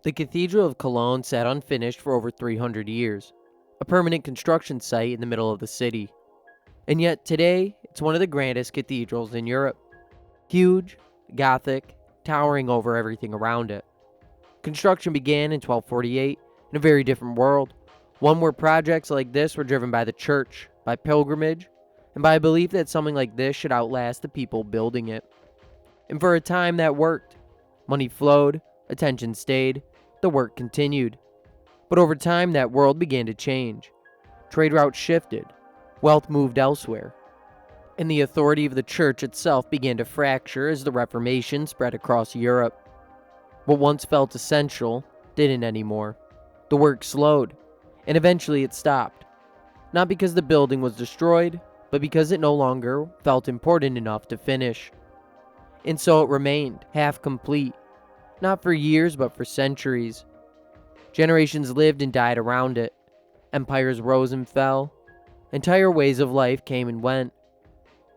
The Cathedral of Cologne sat unfinished for over 300 years, a permanent construction site in the middle of the city. And yet today, it's one of the grandest cathedrals in Europe. Huge, Gothic, towering over everything around it. Construction began in 1248 in a very different world, one where projects like this were driven by the church, by pilgrimage, and by a belief that something like this should outlast the people building it. And for a time that worked. Money flowed, attention stayed, the work continued. But over time that world began to change. Trade routes shifted, wealth moved elsewhere, and the authority of the church itself began to fracture as the Reformation spread across Europe. What once felt essential didn't anymore. The work slowed, and eventually it stopped. Not because the building was destroyed, but because it no longer felt important enough to finish. And so it remained, half complete, not for years but for centuries. Generations lived and died around it. Empires rose and fell. Entire ways of life came and went.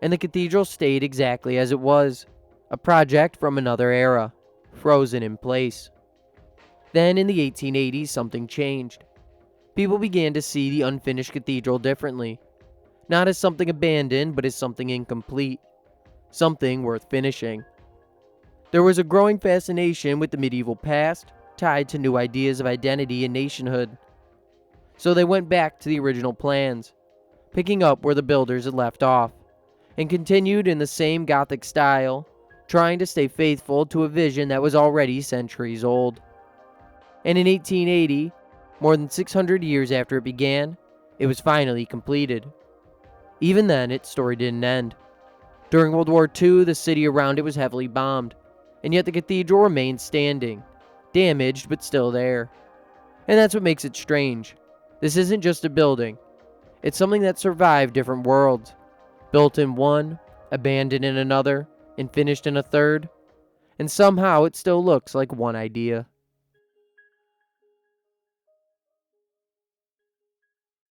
And the cathedral stayed exactly as it was, a project from another era, frozen in place. Then in the 1880s something changed. People began to see the unfinished cathedral differently, not as something abandoned but as something incomplete, something worth finishing. There was a growing fascination with the medieval past, tied to new ideas of identity and nationhood. So they went back to the original plans, picking up where the builders had left off, and continued in the same Gothic style, trying to stay faithful to a vision that was already centuries old. And in 1880, more than 600 years after it began, it was finally completed. Even then, its story didn't end. During World War II, the city around it was heavily bombed, and yet the cathedral remained standing, damaged but still there. And that's what makes it strange. This isn't just a building. It's something that survived different worlds, built in one, abandoned in another, and finished in a third, and somehow it still looks like one idea.